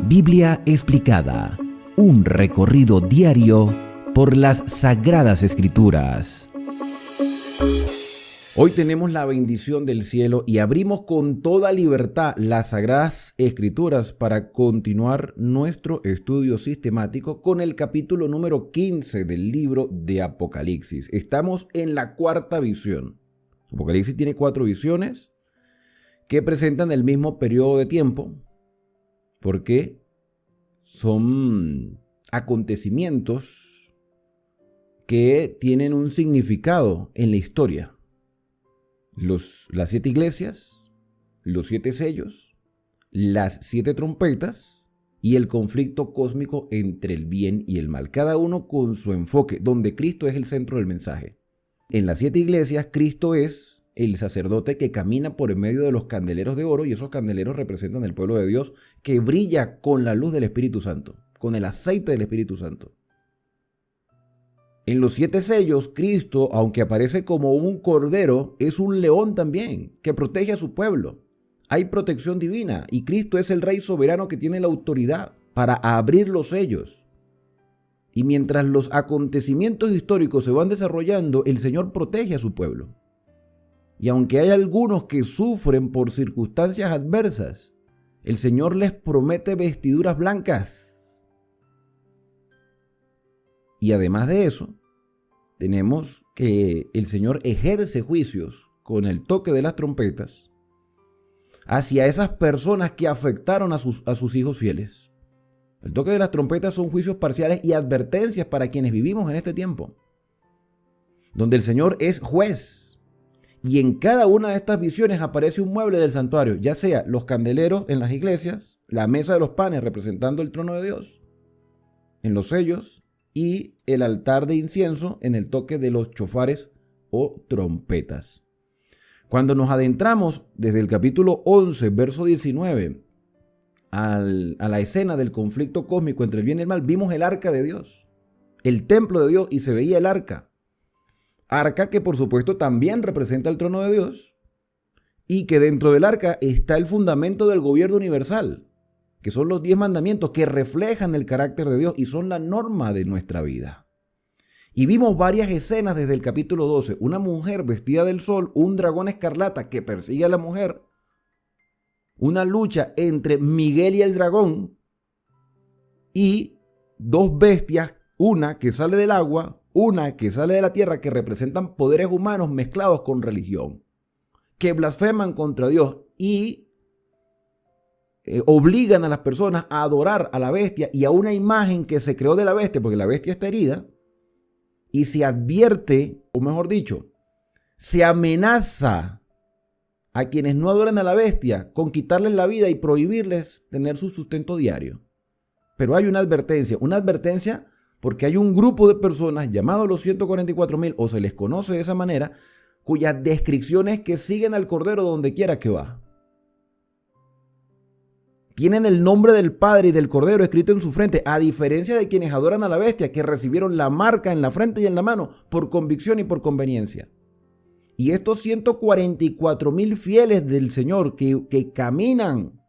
Biblia explicada, un recorrido diario por las Sagradas Escrituras. Hoy tenemos la bendición del cielo y abrimos con toda libertad las Sagradas Escrituras para continuar nuestro estudio sistemático con el capítulo número 15 del libro de Apocalipsis. Estamos en la cuarta visión. Apocalipsis tiene 4 visiones que presentan el mismo periodo de tiempo porque son acontecimientos que tienen un significado en la historia. Las 7 iglesias, los 7 sellos, las 7 trompetas y el conflicto cósmico entre el bien y el mal, cada uno con su enfoque, donde Cristo es el centro del mensaje. En las 7 iglesias, Cristo es el sacerdote que camina por en medio de los candeleros de oro, y esos candeleros representan el pueblo de Dios que brilla con la luz del Espíritu Santo, con el aceite del Espíritu Santo. En los 7 sellos, Cristo, aunque aparece como un cordero, es un león también, que protege a su pueblo. Hay protección divina y Cristo es el Rey soberano que tiene la autoridad para abrir los sellos. Y mientras los acontecimientos históricos se van desarrollando, el Señor protege a su pueblo. Y aunque hay algunos que sufren por circunstancias adversas, el Señor les promete vestiduras blancas. Y además de eso, tenemos que el Señor ejerce juicios con el toque de las trompetas hacia esas personas que afectaron a sus hijos fieles. El toque de las trompetas son juicios parciales y advertencias para quienes vivimos en este tiempo, donde el Señor es juez. Y en cada una de estas visiones aparece un mueble del santuario, ya sea los candeleros en las iglesias, la mesa de los panes representando el trono de Dios, en los sellos, y el altar de incienso en el toque de los chofares o trompetas. Cuando nos adentramos desde el capítulo 11, verso 19, a la escena del conflicto cósmico entre el bien y el mal, vimos el arca de Dios, el templo de Dios, y se veía el arca. Arca que por supuesto también representa el trono de Dios, y que dentro del arca está el fundamento del gobierno universal, que son los 10 mandamientos que reflejan el carácter de Dios y son la norma de nuestra vida. Y vimos varias escenas desde el capítulo 12, una mujer vestida del sol, un dragón escarlata que persigue a la mujer, una lucha entre Miguel y el dragón, y 2 bestias, una que sale del agua, una que sale de la tierra, que representan poderes humanos mezclados con religión, que blasfeman contra Dios y obligan a las personas a adorar a la bestia y a una imagen que se creó de la bestia, porque la bestia está herida, y se advierte, o mejor dicho, se amenaza a quienes no adoran a la bestia con quitarles la vida y prohibirles tener su sustento diario. Pero hay una advertencia porque hay un grupo de personas llamados los 144,000, o se les conoce de esa manera, cuyas descripciones que siguen al Cordero donde quiera que va. Tienen el nombre del Padre y del Cordero escrito en su frente, a diferencia de quienes adoran a la bestia, que recibieron la marca en la frente y en la mano por convicción y por conveniencia. Y estos 144,000 fieles del Señor que caminan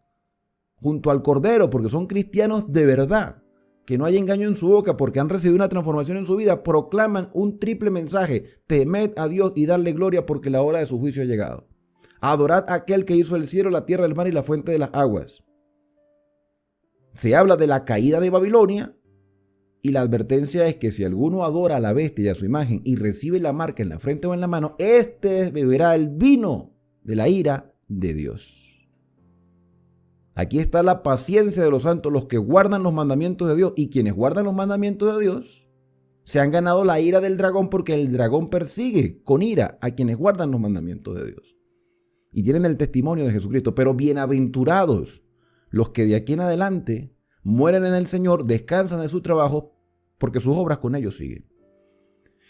junto al Cordero, porque son cristianos de verdad, que no hay engaño en su boca porque han recibido una transformación en su vida, proclaman un triple mensaje: temed a Dios y darle gloria porque la hora de su juicio ha llegado. Adorad a aquel que hizo el cielo, la tierra, el mar y la fuente de las aguas. Se habla de la caída de Babilonia y la advertencia es que si alguno adora a la bestia y a su imagen y recibe la marca en la frente o en la mano, éste beberá el vino de la ira de Dios. Aquí está la paciencia de los santos, los que guardan los mandamientos de Dios, y quienes guardan los mandamientos de Dios se han ganado la ira del dragón, porque el dragón persigue con ira a quienes guardan los mandamientos de Dios y tienen el testimonio de Jesucristo. Pero bienaventurados los que de aquí en adelante mueren en el Señor, descansan de su trabajo, porque sus obras con ellos siguen.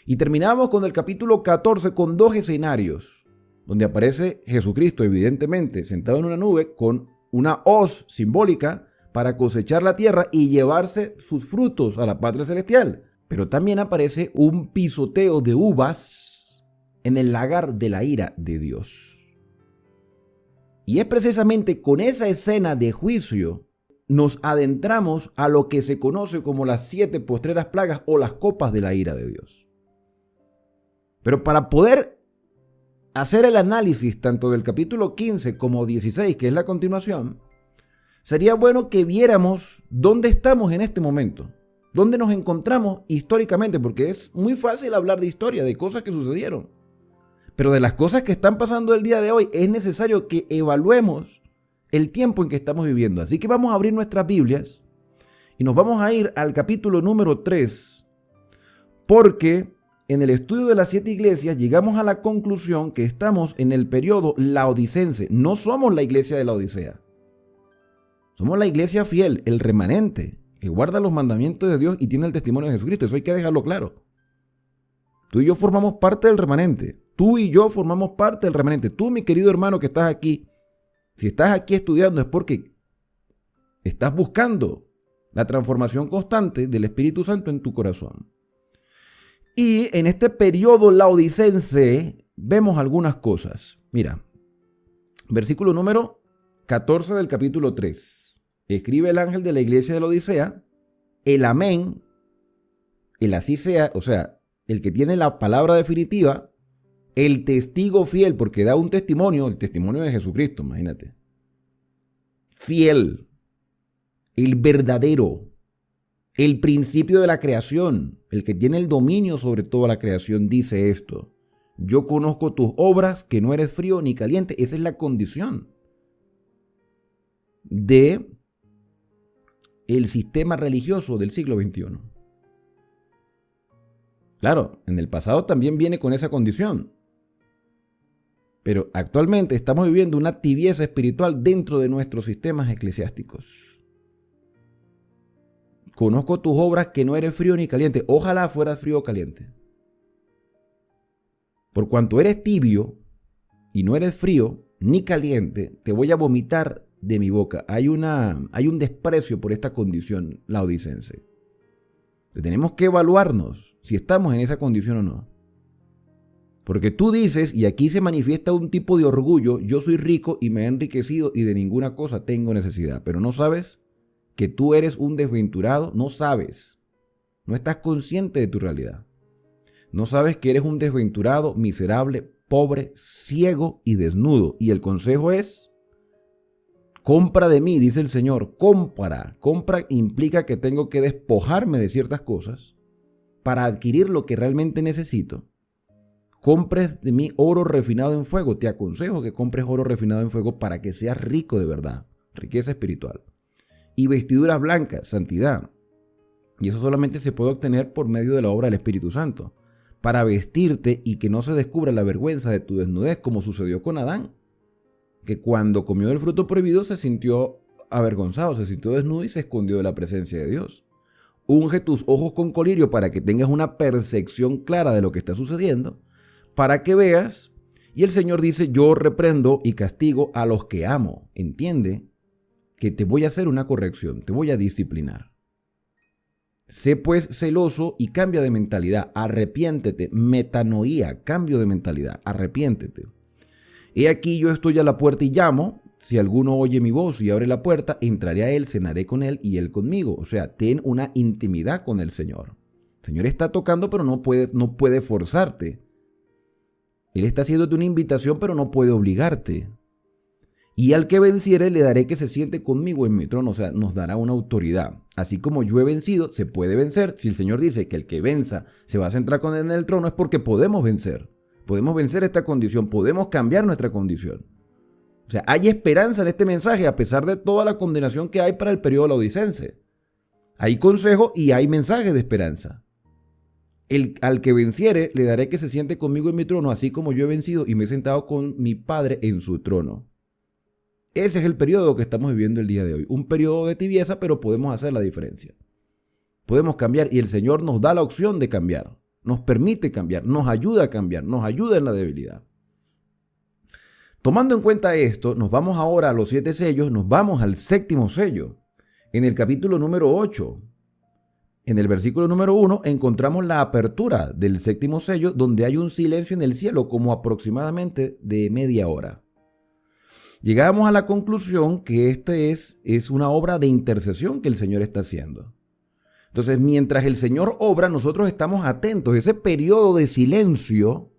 Y terminamos con el capítulo 14 con 2 escenarios, donde aparece Jesucristo evidentemente sentado en una nube con una hoz simbólica para cosechar la tierra y llevarse sus frutos a la patria celestial. Pero también aparece un pisoteo de uvas en el lagar de la ira de Dios. Y es precisamente con esa escena de juicio nos adentramos a lo que se conoce como las 7 postreras plagas o las copas de la ira de Dios. Pero para poder hacer el análisis tanto del capítulo 15 como 16, que es la continuación, sería bueno que viéramos dónde estamos en este momento, dónde nos encontramos históricamente, porque es muy fácil hablar de historia, de cosas que sucedieron. Pero de las cosas que están pasando el día de hoy es necesario que evaluemos el tiempo en que estamos viviendo. Así que vamos a abrir nuestras Biblias y nos vamos a ir al capítulo número 3, porque en el estudio de las 7 iglesias llegamos a la conclusión que estamos en el periodo laodicense. No somos la iglesia de la Odisea. Somos la iglesia fiel, el remanente, que guarda los mandamientos de Dios y tiene el testimonio de Jesucristo. Eso hay que dejarlo claro. Tú y yo formamos parte del remanente. Tú y yo formamos parte del remanente. Tú, mi querido hermano que estás aquí, si estás aquí estudiando es porque estás buscando la transformación constante del Espíritu Santo en tu corazón. Y en este periodo laodicense vemos algunas cosas. Mira, versículo número 14 del capítulo 3. Escribe el ángel de la iglesia de la Odisea, el amén, el así sea, o sea, el que tiene la palabra definitiva, el testigo fiel, porque da un testimonio, el testimonio de Jesucristo, imagínate. Fiel, el verdadero, el principio de la creación, el que tiene el dominio sobre toda la creación, dice esto: yo conozco tus obras, que no eres frío ni caliente. Esa es la condición de el sistema religioso del siglo XXI. Claro, en el pasado también viene con esa condición. Pero actualmente estamos viviendo una tibieza espiritual dentro de nuestros sistemas eclesiásticos. Conozco tus obras, que no eres frío ni caliente. Ojalá fueras frío o caliente. Por cuanto eres tibio y no eres frío ni caliente, te voy a vomitar de mi boca. Hay un desprecio por esta condición laodicense. Tenemos que evaluarnos si estamos en esa condición o no. Porque tú dices, y aquí se manifiesta un tipo de orgullo: yo soy rico y me he enriquecido y de ninguna cosa tengo necesidad. Pero no sabes que tú eres un desventurado, no sabes, no estás consciente de tu realidad. No sabes que eres un desventurado, miserable, pobre, ciego y desnudo. Y el consejo es: compra de mí, dice el Señor. Compra implica que tengo que despojarme de ciertas cosas para adquirir lo que realmente necesito. Compres de mí oro refinado en fuego. Te aconsejo que compres oro refinado en fuego para que seas rico de verdad, riqueza espiritual. Y vestiduras blancas, santidad. Y eso solamente se puede obtener por medio de la obra del Espíritu Santo, para vestirte y que no se descubra la vergüenza de tu desnudez, como sucedió con Adán, que cuando comió del fruto prohibido se sintió avergonzado, se sintió desnudo y se escondió de la presencia de Dios. Unge tus ojos con colirio para que tengas una percepción clara de lo que está sucediendo, para que veas. Y el Señor dice: yo reprendo y castigo a los que amo. Entiende que te voy a hacer una corrección, te voy a disciplinar. Sé pues celoso y cambia de mentalidad, arrepiéntete, metanoía, cambio de mentalidad, arrepiéntete. He aquí yo estoy a la puerta y llamo. Si alguno oye mi voz y abre la puerta, entraré a él, cenaré con él y él conmigo. O sea, ten una intimidad con el Señor. El Señor está tocando, pero no puede forzarte. Él está haciéndote una invitación, pero no puede obligarte. Y al que venciere le daré que se siente conmigo en mi trono. O sea, nos dará una autoridad. Así como yo he vencido, se puede vencer. Si el Señor dice que el que venza se va a sentar con él en el trono, es porque podemos vencer. Podemos vencer esta condición, podemos cambiar nuestra condición. O sea, hay esperanza en este mensaje a pesar de toda la condenación que hay para el periodo laodicense. Hay consejo y hay mensaje de esperanza. Al que venciere le daré que se siente conmigo en mi trono, así como yo he vencido y me he sentado con mi Padre en su trono. Ese es el periodo que estamos viviendo el día de hoy. Un periodo de tibieza, pero podemos hacer la diferencia. Podemos cambiar y el Señor nos da la opción de cambiar. Nos permite cambiar, nos ayuda a cambiar, nos ayuda en la debilidad. Tomando en cuenta esto, nos vamos ahora a los 7 sellos, nos vamos al 7º sello. En el capítulo número 8, en el versículo número 1, encontramos la apertura del 7º sello, donde hay un silencio en el cielo como aproximadamente de media hora. llegamos a la conclusión que esta es una obra de intercesión que el Señor está haciendo. Entonces, mientras el Señor obra, nosotros estamos atentos. Ese periodo de silencio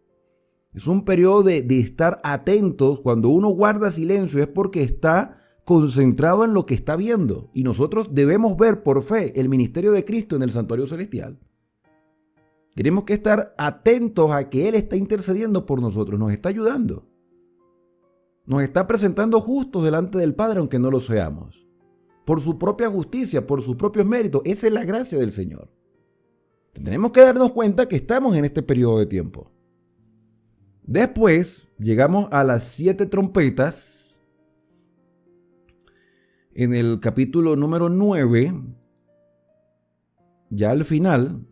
es un periodo de estar atentos. Cuando uno guarda silencio es porque está concentrado en lo que está viendo. Y nosotros debemos ver por fe el ministerio de Cristo en el santuario celestial. Tenemos que estar atentos a que Él está intercediendo por nosotros, nos está ayudando. Nos está presentando justos delante del Padre, aunque no lo seamos. Por su propia justicia, por sus propios méritos. Esa es la gracia del Señor. Tenemos que darnos cuenta que estamos en este periodo de tiempo. Después llegamos a las 7 trompetas. En el capítulo número 9, ya al final,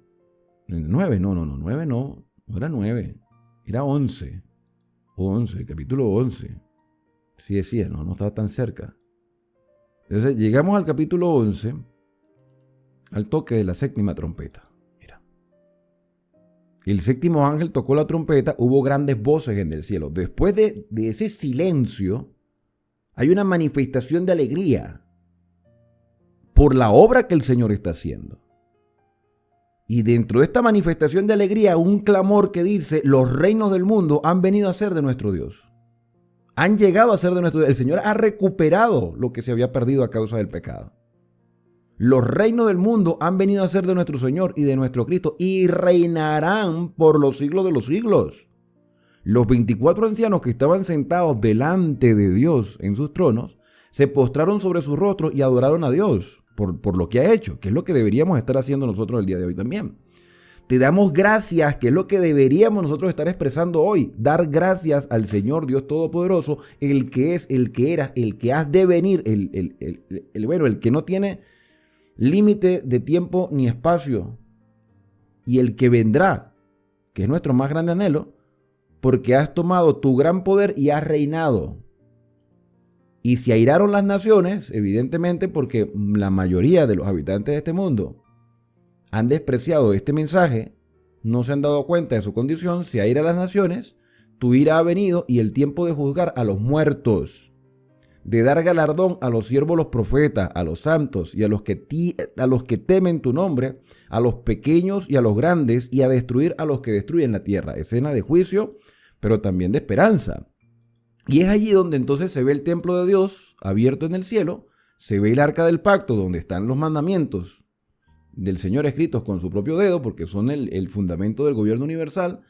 9 no era 9, era 11, capítulo 11. Sí decía, no estaba tan cerca. Entonces llegamos al capítulo 11, al toque de la 7ª trompeta. Mira. El 7º ángel tocó la trompeta, hubo grandes voces en el cielo. Después de ese silencio, hay una manifestación de alegría por la obra que el Señor está haciendo. Y dentro de esta manifestación de alegría, un clamor que dice, los reinos del mundo han venido a ser de nuestro Dios. Han llegado a ser de nuestro Dios. El Señor ha recuperado lo que se había perdido a causa del pecado. Los reinos del mundo han venido a ser de nuestro Señor y de nuestro Cristo y reinarán por los siglos de los siglos. Los 24 ancianos que estaban sentados delante de Dios en sus tronos se postraron sobre sus rostros y adoraron a Dios por lo que ha hecho, que es lo que deberíamos estar haciendo nosotros el día de hoy también. Te damos gracias, que es lo que deberíamos nosotros estar expresando hoy. Dar gracias al Señor Dios Todopoderoso, el que es, el que era, el que has de venir, el que no tiene límite de tiempo ni espacio, y el que vendrá, que es nuestro más grande anhelo, porque has tomado tu gran poder y has reinado. Y se airaron las naciones, evidentemente porque la mayoría de los habitantes de este mundo han despreciado este mensaje, no se han dado cuenta de su condición, se airan las naciones, tu ira ha venido y el tiempo de juzgar a los muertos, de dar galardón a los siervos, los profetas, a los santos y a los que temen tu nombre, a los pequeños y a los grandes, y a destruir a los que destruyen la tierra. Escena de juicio, pero también de esperanza. Y es allí donde entonces se ve el templo de Dios abierto en el cielo, se ve el arca del pacto donde están los mandamientos del Señor escritos con su propio dedo, porque son el fundamento del gobierno universal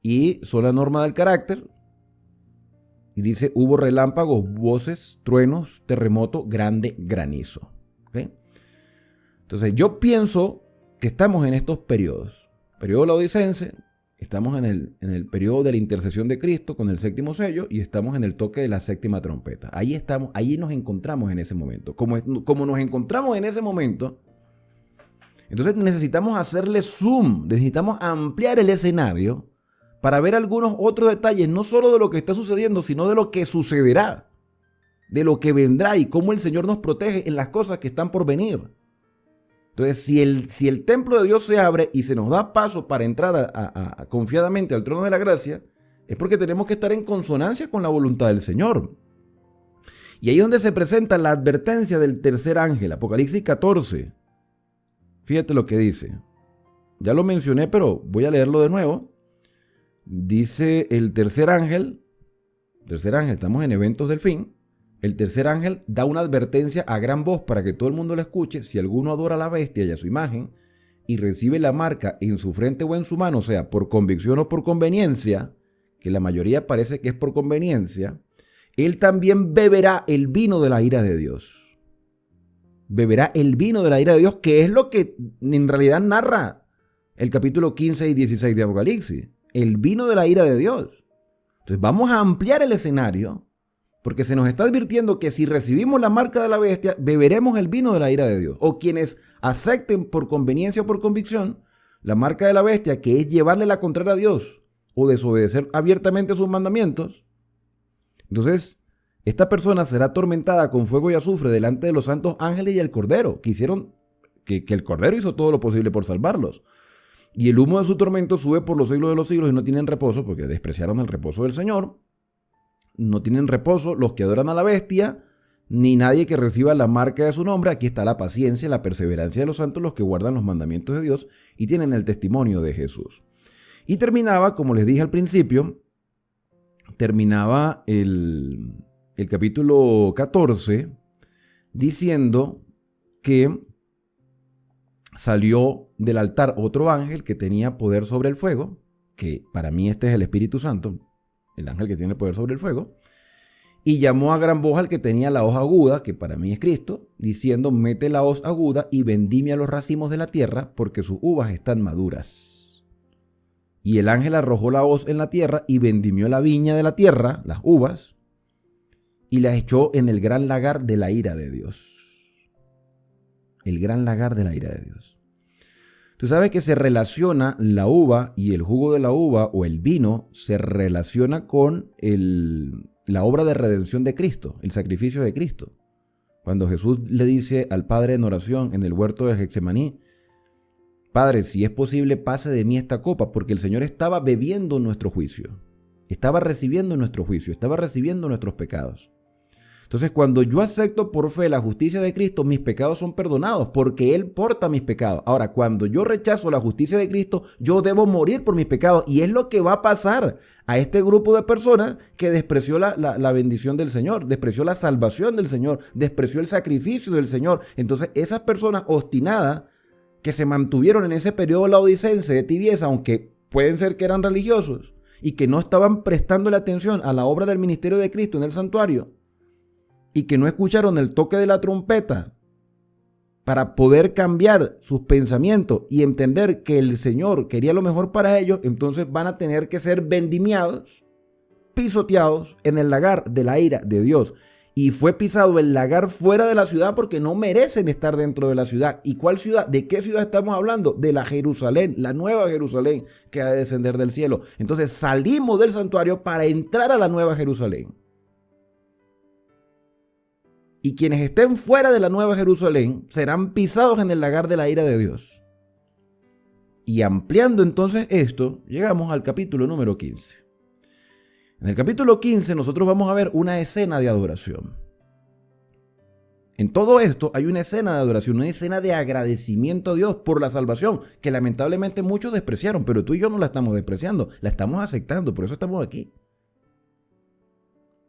y son la norma del carácter. Y dice, hubo relámpagos, voces, truenos, terremoto, grande granizo. ¿Okay? Entonces yo pienso que estamos en estos periodos. Periodo laodicense, estamos en el periodo de la intercesión de Cristo con el 7º sello y estamos en el toque de la 7ª trompeta. Ahí estamos, ahí nos encontramos en ese momento. Como nos encontramos en ese momento, entonces necesitamos hacerle zoom, necesitamos ampliar el escenario para ver algunos otros detalles, no solo de lo que está sucediendo, sino de lo que sucederá, de lo que vendrá y cómo el Señor nos protege en las cosas que están por venir. Entonces, si el templo de Dios se abre y se nos da paso para entrar confiadamente al trono de la gracia, es porque tenemos que estar en consonancia con la voluntad del Señor. Y ahí es donde se presenta la advertencia del tercer ángel, Apocalipsis 14. Fíjate lo que dice. Ya lo mencioné, pero voy a leerlo de nuevo. Dice el tercer ángel, estamos en eventos del fin. El tercer ángel da una advertencia a gran voz para que todo el mundo la escuche. Si alguno adora a la bestia y a su imagen y recibe la marca en su frente o en su mano, o sea, por convicción o por conveniencia, que la mayoría parece que es por conveniencia, él también beberá el vino de la ira de Dios. Beberá el vino de la ira de Dios, que es lo que en realidad narra el capítulo 15 y 16 de Apocalipsis. El vino de la ira de Dios. Entonces vamos a ampliar el escenario, porque se nos está advirtiendo que si recibimos la marca de la bestia, beberemos el vino de la ira de Dios. O quienes acepten por conveniencia o por convicción la marca de la bestia, que es llevarle la contraria a Dios o desobedecer abiertamente sus mandamientos, entonces esta persona será atormentada con fuego y azufre delante de los santos ángeles y el Cordero, que el Cordero hizo todo lo posible por salvarlos. Y el humo de su tormento sube por los siglos de los siglos y no tienen reposo, porque despreciaron el reposo del Señor. no tienen reposo los que adoran a la bestia, ni nadie que reciba la marca de su nombre. Aquí está la paciencia, la perseverancia de los santos, los que guardan los mandamientos de Dios y tienen el testimonio de Jesús. Y terminaba, como les dije al principio, terminaba el capítulo 14 diciendo que salió del altar otro ángel que tenía poder sobre el fuego, que para mí este es el Espíritu Santo, el ángel que tiene poder sobre el fuego, y llamó a gran voz al que tenía la hoz aguda, que para mí es Cristo, diciendo: mete la hoz aguda y vendimia los racimos de la tierra, porque sus uvas están maduras. Y el ángel arrojó la hoz en la tierra y vendimió la viña de la tierra, las uvas, y las echó en el gran lagar de la ira de Dios. El gran lagar de la ira de Dios. Tú sabes que se relaciona la uva y el jugo de la uva o el vino se relaciona con la obra de redención de Cristo, el sacrificio de Cristo. Cuando Jesús le dice al Padre en oración en el huerto de Getsemaní: Padre, si es posible, pase de mí esta copa, porque el Señor estaba bebiendo nuestro juicio, estaba recibiendo nuestro juicio, estaba recibiendo nuestros pecados. Entonces, cuando yo acepto por fe la justicia de Cristo, mis pecados son perdonados porque Él porta mis pecados. Ahora, cuando yo rechazo la justicia de Cristo, yo debo morir por mis pecados. Y es lo que va a pasar a este grupo de personas que despreció la bendición del Señor, despreció la salvación del Señor, despreció el sacrificio del Señor. Entonces, esas personas obstinadas que se mantuvieron en ese periodo laodicense de tibieza, aunque pueden ser que eran religiosos y que no estaban prestándole atención a la obra del ministerio de Cristo en el santuario, y que no escucharon el toque de la trompeta para poder cambiar sus pensamientos y entender que el Señor quería lo mejor para ellos, entonces van a tener que ser vendimiados, pisoteados en el lagar de la ira de Dios. Y fue pisado el lagar fuera de la ciudad porque no merecen estar dentro de la ciudad. ¿Y cuál ciudad? ¿De qué ciudad estamos hablando? De la Jerusalén, la nueva Jerusalén que ha de descender del cielo. Entonces salimos del santuario para entrar a la nueva Jerusalén. Y quienes estén fuera de la nueva Jerusalén serán pisados en el lagar de la ira de Dios. Y ampliando entonces esto, llegamos al capítulo número 15. En el capítulo 15 nosotros vamos a ver una escena de adoración. En todo esto hay una escena de adoración, una escena de agradecimiento a Dios por la salvación, que lamentablemente muchos despreciaron, pero tú y yo no la estamos despreciando, la estamos aceptando, por eso estamos aquí.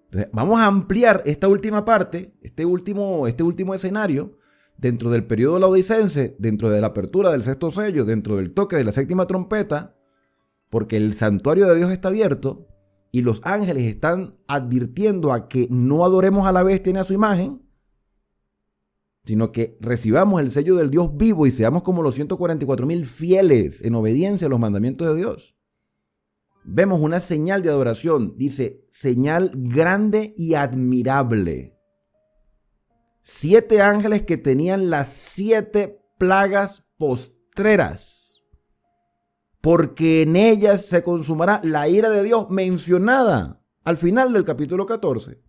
Entonces, vamos a ampliar esta última parte, este último escenario, dentro del periodo laodicense, dentro de la apertura del sexto sello, dentro del toque de la séptima trompeta, porque el santuario de Dios está abierto y los ángeles están advirtiendo a que no adoremos a la bestia ni a su imagen, sino que recibamos el sello del Dios vivo y seamos como los 144,000 fieles en obediencia a los mandamientos de Dios. Vemos una señal de adoración, dice: señal grande y admirable. 7 ángeles que tenían las 7 plagas postreras, porque en ellas se consumará la ira de Dios mencionada al final del capítulo 14.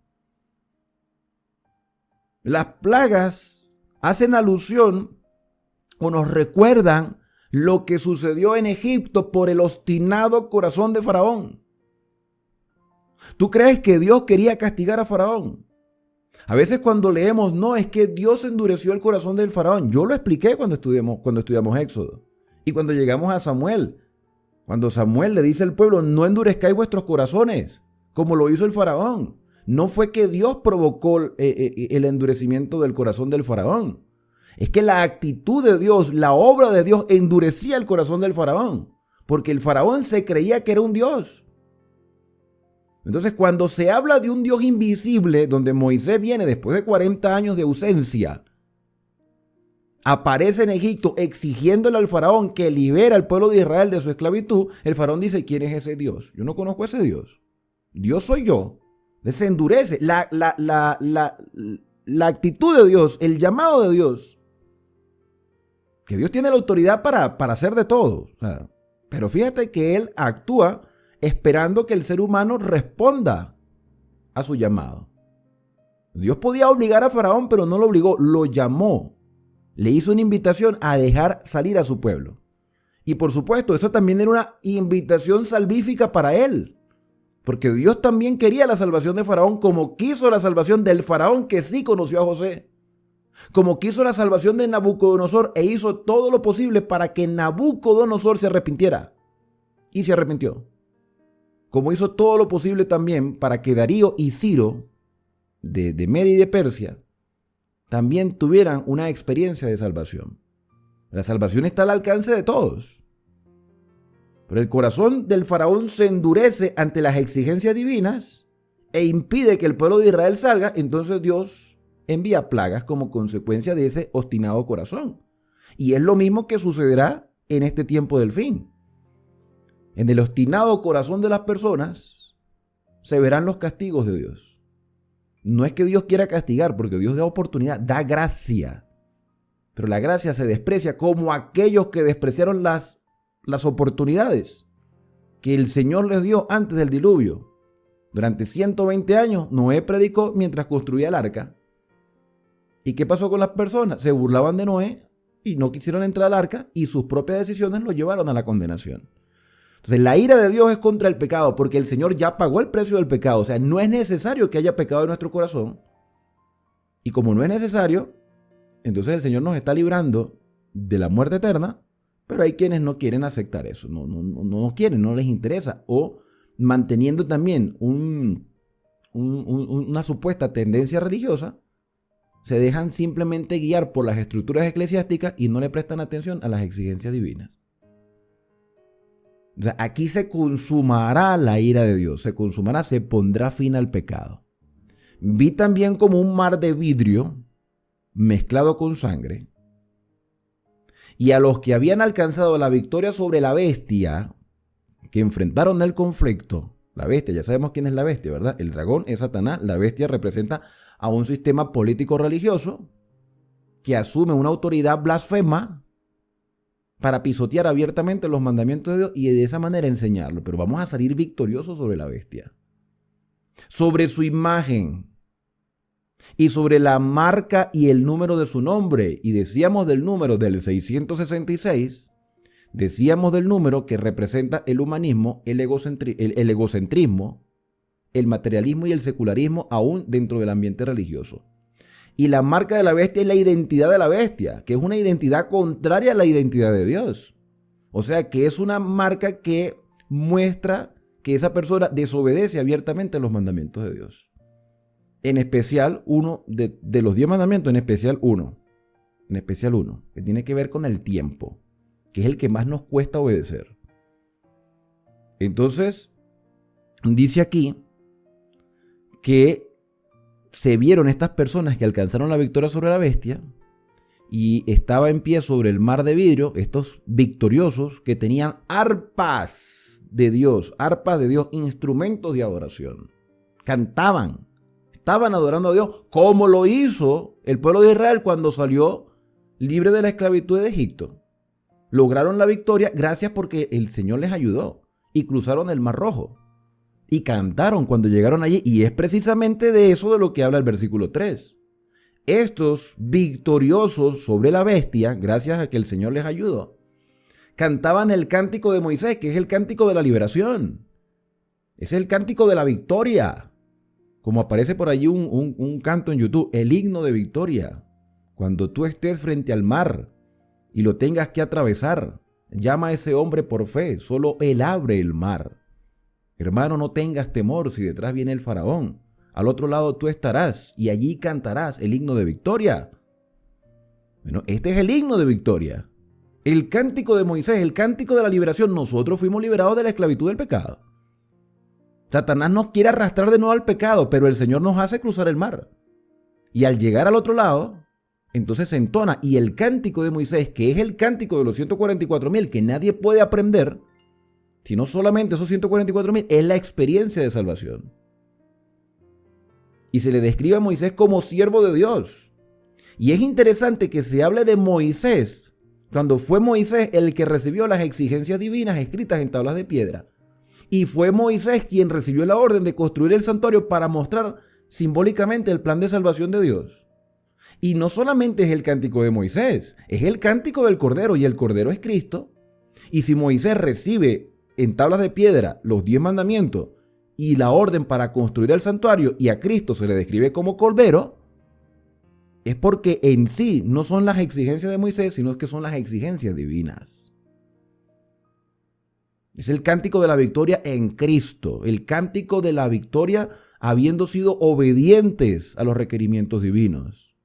Las plagas hacen alusión o nos recuerdan lo que sucedió en Egipto por el obstinado corazón de Faraón. ¿Tú crees que Dios quería castigar a Faraón? A veces cuando leemos, no, es que Dios endureció el corazón del Faraón. Yo lo expliqué cuando estudiamos Éxodo. Y cuando llegamos a Samuel, cuando Samuel le dice al pueblo: no endurezcáis vuestros corazones, como lo hizo el Faraón. No fue que Dios provocó el endurecimiento del corazón del Faraón. Es que la actitud de Dios, la obra de Dios endurecía el corazón del Faraón, porque el Faraón se creía que era un Dios. Entonces, cuando se habla de un Dios invisible, donde Moisés viene después de 40 años de ausencia, aparece en Egipto exigiéndole al Faraón que libera al pueblo de Israel de su esclavitud, el Faraón dice: ¿quién es ese Dios? Yo no conozco a ese Dios. Dios soy yo. Se endurece. La actitud de Dios, el llamado de Dios, que Dios tiene la autoridad para hacer de todo. Pero fíjate que Él actúa esperando que el ser humano responda a su llamado. Dios podía obligar a Faraón, pero no lo obligó, lo llamó. Le hizo una invitación a dejar salir a su pueblo. Y por supuesto, eso también era una invitación salvífica para él, Porque Dios también quería la salvación de Faraón, como quiso la salvación del Faraón que sí conoció a José. Como quiso la salvación de Nabucodonosor e hizo todo lo posible para que Nabucodonosor se arrepintiera. Y se arrepintió. Como hizo todo lo posible también para que Darío y Ciro, de Media y de Persia, también tuvieran una experiencia de salvación. La salvación está al alcance de todos. Pero el corazón del faraón se endurece ante las exigencias divinas e impide que el pueblo de Israel salga. Entonces Dios envía plagas como consecuencia de ese obstinado corazón. Y es lo mismo que sucederá en este tiempo del fin. En el obstinado corazón de las personas se verán los castigos de Dios. No es que Dios quiera castigar, porque Dios da oportunidad, da gracia. Pero la gracia se desprecia como aquellos que despreciaron las oportunidades que el Señor les dio antes del diluvio. Durante 120 años Noé predicó mientras construía el arca. ¿Y qué pasó con las personas? Se burlaban de Noé y no quisieron entrar al arca, y sus propias decisiones lo llevaron a la condenación. Entonces la ira de Dios es contra el pecado, porque el Señor ya pagó el precio del pecado. O sea, no es necesario que haya pecado en nuestro corazón. Y como no es necesario, entonces el Señor nos está librando de la muerte eterna. Pero hay quienes no quieren aceptar eso, no quieren, no les interesa. O manteniendo también una supuesta tendencia religiosa, se dejan simplemente guiar por las estructuras eclesiásticas y no le prestan atención a las exigencias divinas. O sea, aquí se consumará la ira de Dios, se consumará, se pondrá fin al pecado. Vi también como un mar de vidrio mezclado con sangre. Y a los que habían alcanzado la victoria sobre la bestia, que enfrentaron el conflicto, la bestia, ya sabemos quién es la bestia, ¿verdad? El dragón es Satanás, la bestia representa a un sistema político religioso que asume una autoridad blasfema para pisotear abiertamente los mandamientos de Dios y de esa manera enseñarlo. Pero vamos a salir victoriosos sobre la bestia, sobre su imagen y sobre la marca y el número de su nombre. Y decíamos del número del 666, decíamos del número que representa el humanismo, el egocentrismo, el materialismo y el secularismo aún dentro del ambiente religioso. Y la marca de la bestia es la identidad de la bestia, que es una identidad contraria a la identidad de Dios. O sea, que es una marca que muestra que esa persona desobedece abiertamente los mandamientos de Dios. En especial uno de los 10 mandamientos, en especial uno, que tiene que ver con el tiempo, que es el que más nos cuesta obedecer. Entonces, dice aquí que se vieron estas personas que alcanzaron la victoria sobre la bestia y estaba en pie sobre el mar de vidrio, estos victoriosos que tenían arpas de Dios, instrumentos de adoración. Cantaban, estaban adorando a Dios como lo hizo el pueblo de Israel cuando salió libre de la esclavitud de Egipto. Lograron la victoria gracias porque el Señor les ayudó y cruzaron el Mar Rojo. Y cantaron cuando llegaron allí, y es precisamente de eso de lo que habla el versículo 3. Estos victoriosos sobre la bestia, gracias a que el Señor les ayudó, cantaban el cántico de Moisés, que es el cántico de la liberación. Es el cántico de la victoria. Como aparece por allí un canto en YouTube, el himno de victoria. Cuando tú estés frente al mar y lo tengas que atravesar, llama a ese hombre por fe, solo él abre el mar. Hermano, no tengas temor si detrás viene el faraón. Al otro lado tú estarás y allí cantarás el himno de victoria. Bueno, este es el himno de victoria. El cántico de Moisés, el cántico de la liberación. Nosotros fuimos liberados de la esclavitud del pecado. Satanás nos quiere arrastrar de nuevo al pecado, pero el Señor nos hace cruzar el mar. Y al llegar al otro lado, entonces se entona. Y el cántico de Moisés, que es el cántico de los 144,000 que nadie puede aprender, sino solamente esos 144,000, es la experiencia de salvación. Y se le describe a Moisés como siervo de Dios. Y es interesante que se hable de Moisés cuando fue Moisés el que recibió las exigencias divinas escritas en tablas de piedra. Y fue Moisés quien recibió la orden de construir el santuario para mostrar simbólicamente el plan de salvación de Dios. Y no solamente es el cántico de Moisés, es el cántico del Cordero, y el Cordero es Cristo. Y si Moisés recibe en tablas de piedra los 10 mandamientos y la orden para construir el santuario y a Cristo se le describe como Cordero, es porque en sí no son las exigencias de Moisés, sino que son las exigencias divinas. Es el cántico de la victoria en Cristo, el cántico de la victoria habiendo sido obedientes a los requerimientos divinos.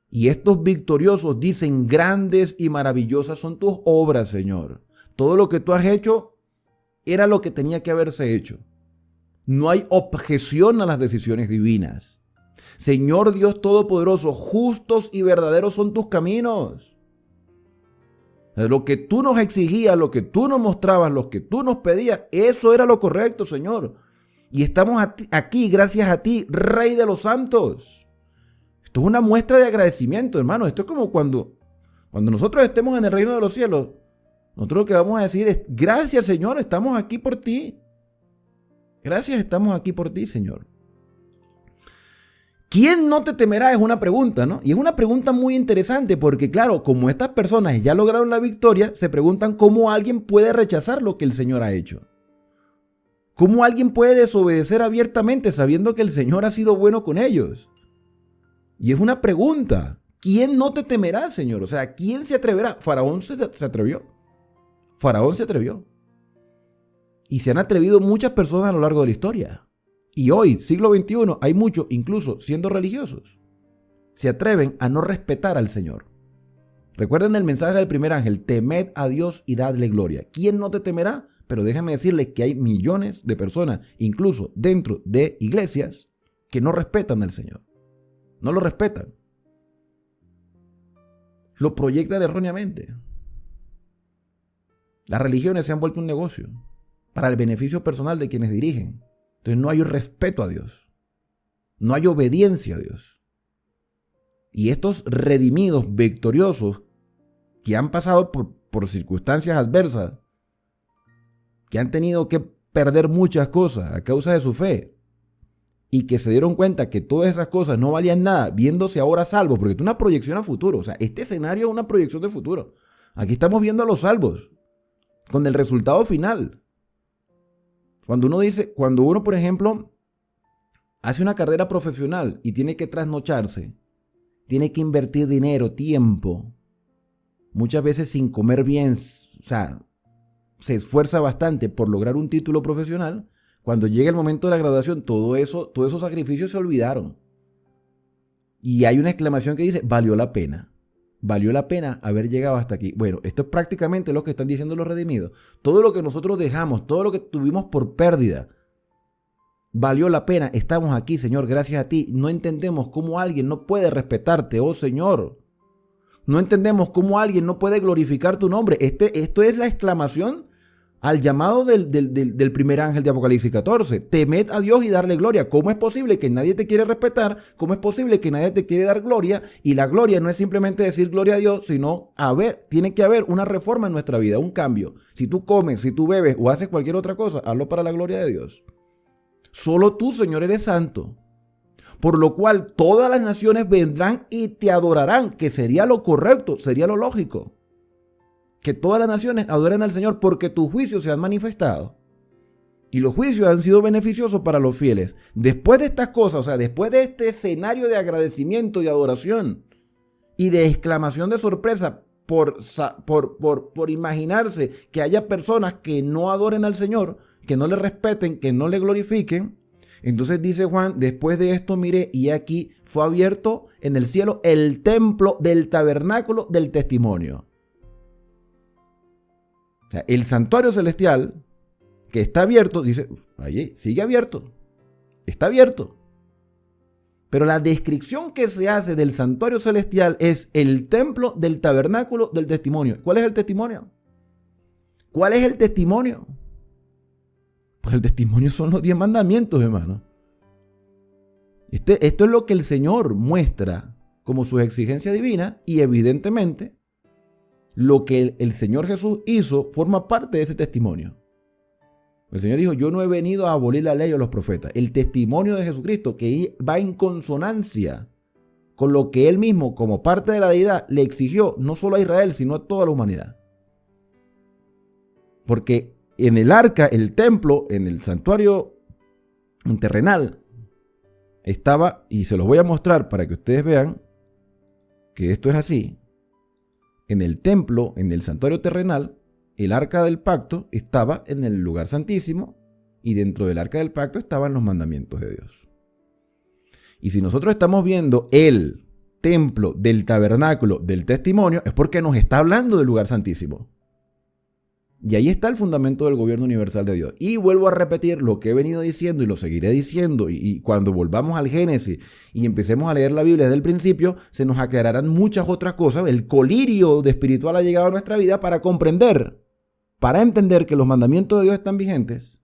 Y estos victoriosos dicen: grandes y maravillosas son tus obras, Señor. Todo lo que tú has hecho era lo que tenía que haberse hecho. No hay objeción a las decisiones divinas. Señor Dios Todopoderoso, justos y verdaderos son tus caminos. Lo que tú nos exigías, lo que tú nos mostrabas, lo que tú nos pedías, eso era lo correcto, Señor. Y estamos aquí gracias a ti, Rey de los santos. Esto es una muestra de agradecimiento, hermano. Esto es como cuando nosotros estemos en el reino de los cielos. Nosotros lo que vamos a decir es: gracias, Señor, estamos aquí por ti. Gracias, estamos aquí por ti, Señor. ¿Quién no te temerá? Es una pregunta, ¿no? Y es una pregunta muy interesante porque, claro, como estas personas ya lograron la victoria, se preguntan cómo alguien puede rechazar lo que el Señor ha hecho. ¿Cómo alguien puede desobedecer abiertamente sabiendo que el Señor ha sido bueno con ellos? Y es una pregunta. ¿Quién no te temerá, Señor? O sea, ¿quién se atreverá? Faraón se atrevió. Faraón se atrevió. Y se han atrevido muchas personas a lo largo de la historia. Y hoy, siglo XXI, hay muchos, incluso siendo religiosos, se atreven a no respetar al Señor. Recuerden el mensaje del primer ángel: temed a Dios y dadle gloria. ¿Quién no te temerá? Pero déjenme decirles que hay millones de personas, incluso dentro de iglesias, que no respetan al Señor. No lo respetan. Lo proyectan erróneamente. Las religiones se han vuelto un negocio para el beneficio personal de quienes dirigen. Entonces no hay respeto a Dios. No hay obediencia a Dios. Y estos redimidos, victoriosos, que han pasado por circunstancias adversas, que han tenido que perder muchas cosas a causa de su fe, y que se dieron cuenta que todas esas cosas no valían nada, viéndose ahora salvos, porque es una proyección a futuro. O sea, este escenario es una proyección de futuro. Aquí estamos viendo a los salvos, con el resultado final. Cuando uno, por ejemplo, hace una carrera profesional y tiene que trasnocharse, tiene que invertir dinero, tiempo, muchas veces sin comer bien, o sea, se esfuerza bastante por lograr un título profesional. Cuando llega el momento de la graduación, todos esos sacrificios se olvidaron. Y hay una exclamación que dice: valió la pena. Valió la pena haber llegado hasta aquí. Bueno, esto es prácticamente lo que están diciendo los redimidos. Todo lo que nosotros dejamos, todo lo que tuvimos por pérdida, valió la pena. Estamos aquí, Señor, gracias a ti. No entendemos cómo alguien no puede respetarte, oh Señor. No entendemos cómo alguien no puede glorificar tu nombre. Esto es la exclamación al llamado del primer ángel de Apocalipsis 14. Temed a Dios y darle gloria. ¿Cómo es posible que nadie te quiere respetar? ¿Cómo es posible que nadie te quiere dar gloria? Y la gloria no es simplemente decir gloria a Dios, sino tiene que haber una reforma en nuestra vida, un cambio. Si tú comes, si tú bebes o haces cualquier otra cosa, hazlo para la gloria de Dios. Solo tú, Señor, eres santo. Por lo cual todas las naciones vendrán y te adorarán, que sería lo correcto, sería lo lógico. Que todas las naciones adoren al Señor porque tus juicios se han manifestado. Y los juicios han sido beneficiosos para los fieles. Después de estas cosas, o sea, después de este escenario de agradecimiento y adoración y de exclamación de sorpresa por imaginarse que haya personas que no adoren al Señor, que no le respeten, que no le glorifiquen, entonces dice Juan: después de esto miré y aquí fue abierto en el cielo el templo del tabernáculo del testimonio. O sea, el santuario celestial que está abierto, dice, allí sigue abierto, está abierto. Pero la descripción que se hace del santuario celestial es el templo del tabernáculo del testimonio. ¿Cuál es el testimonio? ¿Cuál es el testimonio? Pues el testimonio son los 10 mandamientos, hermano. Esto es lo que el Señor muestra como sus exigencias divinas, y evidentemente lo que el Señor Jesús hizo forma parte de ese testimonio. El Señor dijo: yo no he venido a abolir la ley o los profetas. El testimonio de Jesucristo, que va en consonancia con lo que Él mismo, como parte de la deidad, le exigió no solo a Israel, sino a toda la humanidad. Porque en el arca, el templo, en el santuario terrenal estaba, y se los voy a mostrar para que ustedes vean que esto es así. En el templo, en el santuario terrenal, el arca del pacto estaba en el lugar santísimo y dentro del arca del pacto estaban los mandamientos de Dios. Y si nosotros estamos viendo el templo del tabernáculo del testimonio, es porque nos está hablando del lugar santísimo. Y ahí está el fundamento del gobierno universal de Dios. Y vuelvo a repetir lo que he venido diciendo y lo seguiré diciendo. Y cuando volvamos al Génesis y empecemos a leer la Biblia desde el principio, se nos aclararán muchas otras cosas. El colirio de espiritual ha llegado a nuestra vida para comprender, para entender que los mandamientos de Dios están vigentes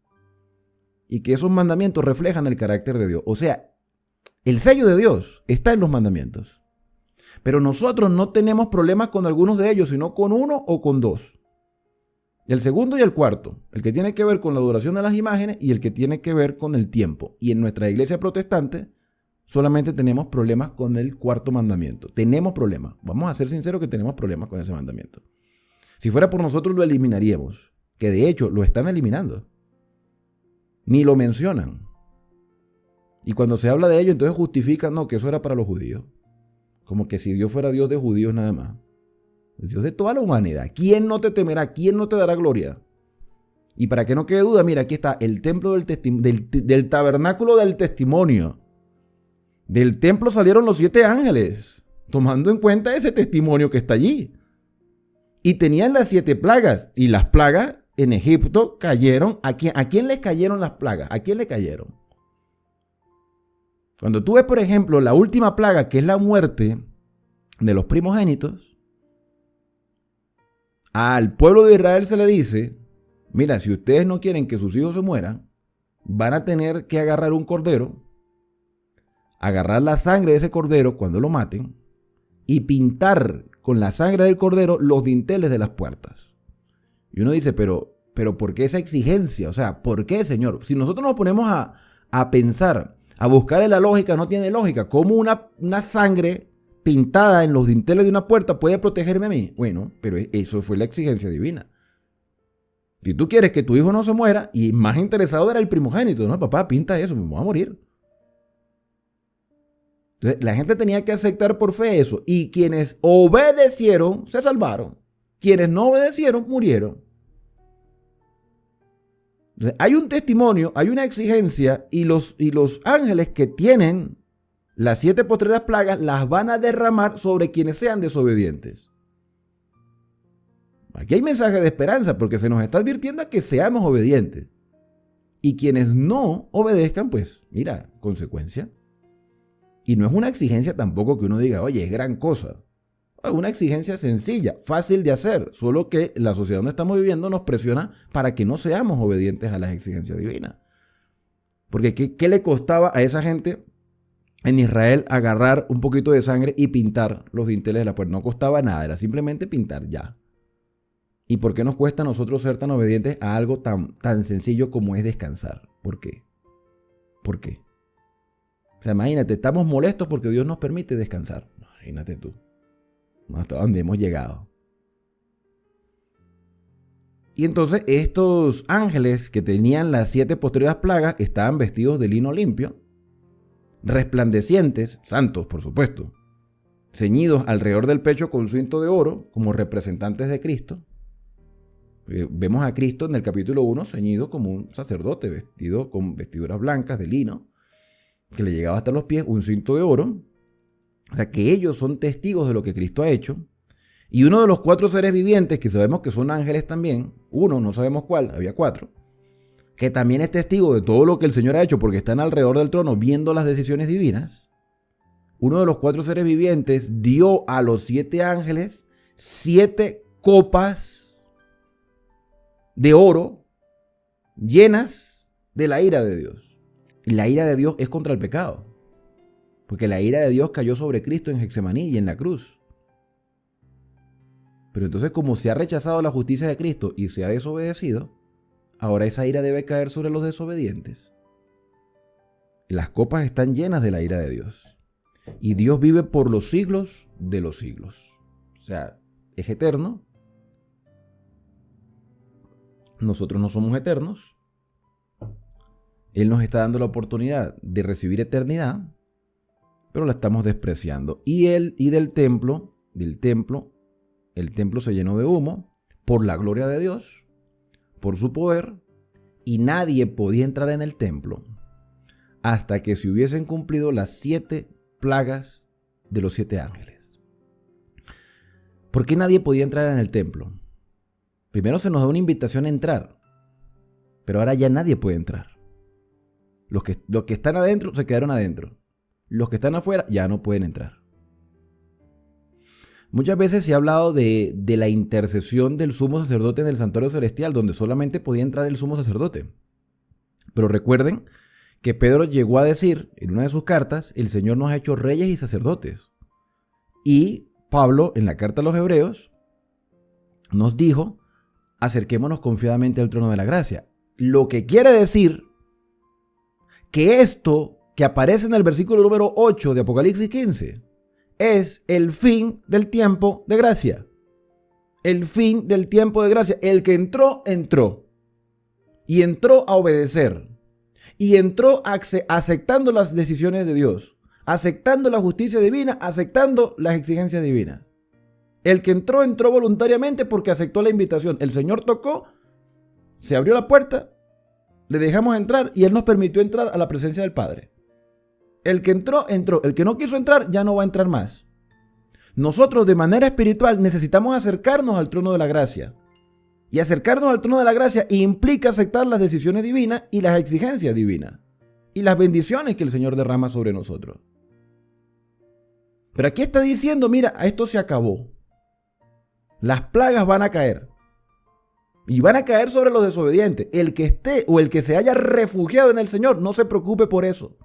y que esos mandamientos reflejan el carácter de Dios. O sea, el sello de Dios está en los mandamientos. Pero nosotros no tenemos problemas con algunos de ellos, sino con uno o con dos. El segundo y el cuarto, el que tiene que ver con la adoración de las imágenes y el que tiene que ver con el tiempo. Y en nuestra iglesia protestante solamente tenemos problemas con el cuarto mandamiento. Tenemos problemas. Vamos a ser sinceros que tenemos problemas con ese mandamiento. Si fuera por nosotros lo eliminaríamos, que de hecho lo están eliminando. Ni lo mencionan. Y cuando se habla de ello, entonces justifican, no, que eso era para los judíos. Como que si Dios fuera Dios de judíos nada más. Dios de toda la humanidad. ¿Quién no te temerá? ¿Quién no te dará gloria? Y para que no quede duda, mira, aquí está el templo del tabernáculo del testimonio. Del templo salieron los 7 ángeles, tomando en cuenta ese testimonio que está allí. Y tenían las 7 plagas. Y las plagas en Egipto cayeron. ¿A quién les cayeron las plagas? ¿A quién le cayeron? Cuando tú ves, por ejemplo, la última plaga, que es la muerte de los primogénitos, al pueblo de Israel se le dice, mira, si ustedes no quieren que sus hijos se mueran, van a tener que agarrar un cordero, agarrar la sangre de ese cordero cuando lo maten y pintar con la sangre del cordero los dinteles de las puertas. Y uno dice, pero ¿por qué esa exigencia? O sea, ¿por qué, Señor? Si nosotros nos ponemos a pensar, a buscarle la lógica, no tiene lógica. ¿Cómo una sangre pintada en los dinteles de una puerta puede protegerme a mí? Bueno, pero eso fue la exigencia divina. Si tú quieres que tu hijo no se muera, y más interesado era el primogénito, no, papá, pinta eso, me voy a morir. Entonces, la gente tenía que aceptar por fe eso, y quienes obedecieron se salvaron. Quienes no obedecieron murieron. Entonces, hay un testimonio, hay una exigencia, y los ángeles que tienen las 7 postreras plagas las van a derramar sobre quienes sean desobedientes. Aquí hay mensaje de esperanza porque se nos está advirtiendo a que seamos obedientes. Y quienes no obedezcan, pues mira, consecuencia. Y no es una exigencia tampoco que uno diga, oye, es gran cosa. Es una exigencia sencilla, fácil de hacer, solo que la sociedad donde estamos viviendo nos presiona para que no seamos obedientes a las exigencias divinas. Porque ¿qué le costaba a esa gente en Israel agarrar un poquito de sangre y pintar los dinteles de la puerta? No costaba nada, era simplemente pintar ya. ¿Y por qué nos cuesta a nosotros ser tan obedientes a algo tan sencillo como es descansar? ¿Por qué? ¿Por qué? O sea, imagínate, estamos molestos porque Dios nos permite descansar. Imagínate tú. Hasta dónde hemos llegado. Y entonces estos ángeles que tenían las 7 postreras plagas estaban vestidos de lino limpio, resplandecientes, santos por supuesto, ceñidos alrededor del pecho con cinto de oro como representantes de Cristo. Vemos a Cristo en el capítulo 1 ceñido como un sacerdote, vestido con vestiduras blancas de lino, que le llegaba hasta los pies, un cinto de oro. O sea que ellos son testigos de lo que Cristo ha hecho. Y uno de los 4 seres vivientes, que sabemos que son ángeles también, uno, no sabemos cuál, había 4, que también es testigo de todo lo que el Señor ha hecho porque están alrededor del trono viendo las decisiones divinas. Uno de los 4 seres vivientes dio a los 7 ángeles 7 copas de oro llenas de la ira de Dios. Y la ira de Dios es contra el pecado. Porque la ira de Dios cayó sobre Cristo en Getsemaní y en la cruz. Pero entonces, como se ha rechazado la justicia de Cristo y se ha desobedecido, ahora esa ira debe caer sobre los desobedientes. Las copas están llenas de la ira de Dios. Y Dios vive por los siglos de los siglos. O sea, es eterno. Nosotros no somos eternos. Él nos está dando la oportunidad de recibir eternidad, pero la estamos despreciando. Y el templo se llenó de humo por la gloria de Dios, por su poder, y nadie podía entrar en el templo hasta que se hubiesen cumplido las 7 plagas de los 7 ángeles. ¿Por qué nadie podía entrar en el templo? Primero se nos da una invitación a entrar, pero ahora ya nadie puede entrar. Los que están adentro se quedaron adentro. Los que están afuera ya no pueden entrar. Muchas veces se ha hablado de la intercesión del sumo sacerdote en el santuario celestial, donde solamente podía entrar el sumo sacerdote. Pero recuerden que Pedro llegó a decir en una de sus cartas: el Señor nos ha hecho reyes y sacerdotes. Y Pablo, en la carta a los Hebreos, nos dijo: acerquémonos confiadamente al trono de la gracia. Lo que quiere decir que esto que aparece en el versículo número 8 de Apocalipsis 15 es el fin del tiempo de gracia. El fin del tiempo de gracia. El que entró, entró. Y entró a obedecer. Y entró aceptando las decisiones de Dios. Aceptando la justicia divina. Aceptando las exigencias divinas. El que entró, entró voluntariamente porque aceptó la invitación. El Señor tocó, se abrió la puerta, le dejamos entrar y Él nos permitió entrar a la presencia del Padre. El que entró, entró. El que no quiso entrar, ya no va a entrar más. Nosotros de manera espiritual necesitamos acercarnos al trono de la gracia. Y acercarnos al trono de la gracia implica aceptar las decisiones divinas y las exigencias divinas. Y las bendiciones que el Señor derrama sobre nosotros. Pero aquí está diciendo: mira, esto se acabó. Las plagas van a caer. Y van a caer sobre los desobedientes. El que esté o el que se haya refugiado en el Señor, no se preocupe por eso.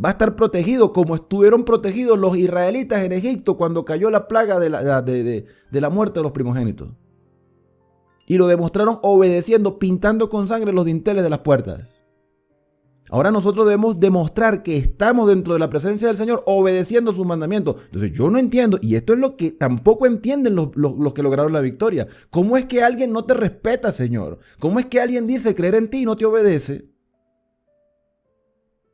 Va a estar protegido como estuvieron protegidos los israelitas en Egipto cuando cayó la plaga de la muerte de los primogénitos. Y lo demostraron obedeciendo, pintando con sangre los dinteles de las puertas. Ahora nosotros debemos demostrar que estamos dentro de la presencia del Señor obedeciendo sus mandamientos. Entonces yo no entiendo, y esto es lo que tampoco entienden los que lograron la victoria. ¿Cómo es que alguien no te respeta, Señor? ¿Cómo es que alguien dice creer en ti y no te obedece?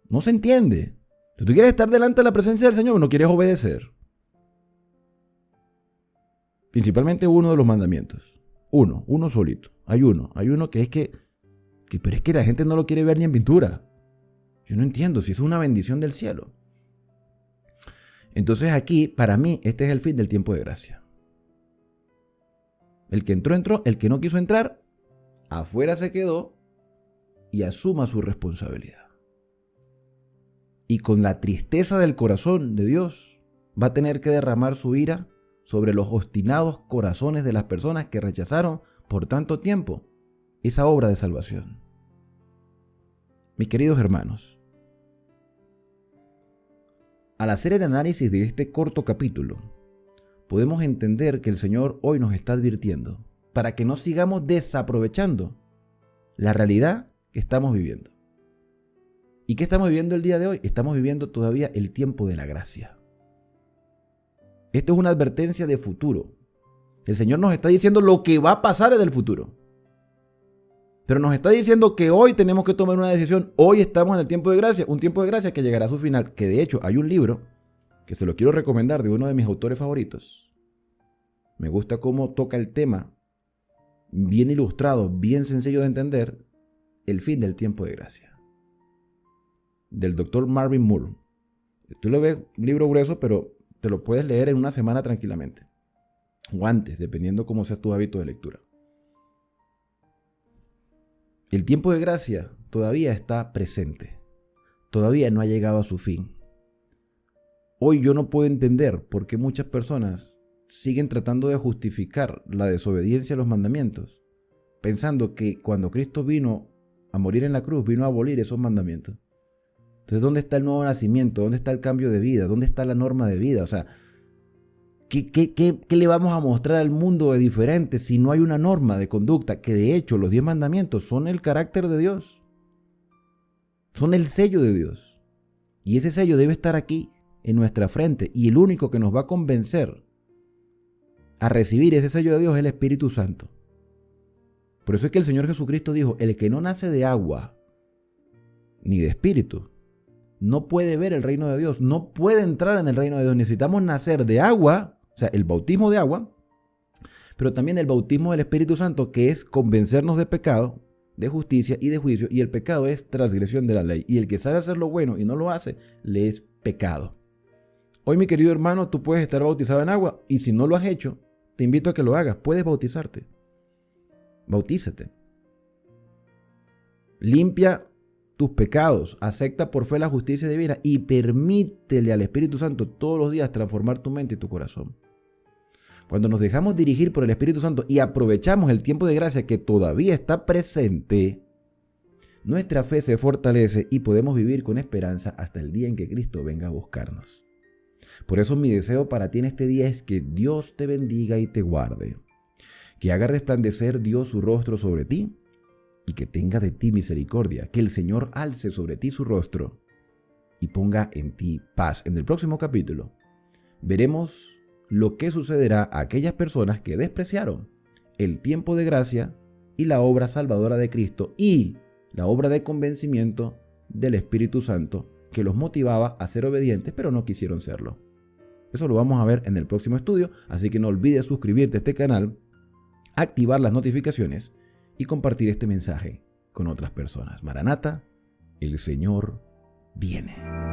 No se entiende. Si tú quieres estar delante de la presencia del Señor, no quieres obedecer. Principalmente uno de los mandamientos. Uno solito. Hay uno que es pero es que la gente no lo quiere ver ni en pintura. Yo no entiendo si es una bendición del cielo. Entonces aquí, para mí, este es el fin del tiempo de gracia. El que entró, entró. El que no quiso entrar, afuera se quedó y asuma su responsabilidad. Y con la tristeza del corazón de Dios, va a tener que derramar su ira sobre los obstinados corazones de las personas que rechazaron por tanto tiempo esa obra de salvación. Mis queridos hermanos, al hacer el análisis de este corto capítulo, podemos entender que el Señor hoy nos está advirtiendo para que no sigamos desaprovechando la realidad que estamos viviendo. ¿Y qué estamos viviendo el día de hoy? Estamos viviendo todavía el tiempo de la gracia. Esto es una advertencia de futuro. El Señor nos está diciendo lo que va a pasar en el futuro. Pero nos está diciendo que hoy tenemos que tomar una decisión. Hoy estamos en el tiempo de gracia, un tiempo de gracia que llegará a su final. Que de hecho hay un libro que se lo quiero recomendar de uno de mis autores favoritos. Me gusta cómo toca el tema, bien ilustrado, bien sencillo de entender, el fin del tiempo de gracia. Del doctor Marvin Moore. Tú lo ves, un libro grueso, pero te lo puedes leer en una semana tranquilamente. O antes, dependiendo cómo sea tu hábito de lectura. El tiempo de gracia todavía está presente. Todavía no ha llegado a su fin. Hoy yo no puedo entender por qué muchas personas siguen tratando de justificar la desobediencia a los mandamientos, pensando que cuando Cristo vino a morir en la cruz, vino a abolir esos mandamientos. Entonces, ¿dónde está el nuevo nacimiento? ¿Dónde está el cambio de vida? ¿Dónde está la norma de vida? O sea, ¿qué le vamos a mostrar al mundo de diferente si no hay una norma de conducta? Que de hecho los 10 mandamientos son el carácter de Dios. Son el sello de Dios. Y ese sello debe estar aquí, en nuestra frente. Y el único que nos va a convencer a recibir ese sello de Dios es el Espíritu Santo. Por eso es que el Señor Jesucristo dijo: el que no nace de agua ni de espíritu. No puede ver el reino de Dios, no puede entrar en el reino de Dios. Necesitamos nacer de agua, o sea, el bautismo de agua, pero también el bautismo del Espíritu Santo, que es convencernos de pecado, de justicia y de juicio, y el pecado es transgresión de la ley. Y el que sabe hacer lo bueno y no lo hace, le es pecado. Hoy, mi querido hermano, tú puedes estar bautizado en agua, y si no lo has hecho, te invito a que lo hagas. Puedes bautizarte. Bautízate. Limpia tus pecados, acepta por fe la justicia divina y permítele al Espíritu Santo todos los días transformar tu mente y tu corazón. Cuando nos dejamos dirigir por el Espíritu Santo y aprovechamos el tiempo de gracia que todavía está presente, nuestra fe se fortalece y podemos vivir con esperanza hasta el día en que Cristo venga a buscarnos. Por eso mi deseo para ti en este día es que Dios te bendiga y te guarde, que haga resplandecer Dios su rostro sobre ti y que tenga de ti misericordia, que el Señor alce sobre ti su rostro y ponga en ti paz. En el próximo capítulo veremos lo que sucederá a aquellas personas que despreciaron el tiempo de gracia y la obra salvadora de Cristo y la obra de convencimiento del Espíritu Santo que los motivaba a ser obedientes, pero no quisieron serlo. Eso lo vamos a ver en el próximo estudio, así que no olvides suscribirte a este canal, activar las notificaciones y compartir este mensaje con otras personas. Maranata, el Señor viene.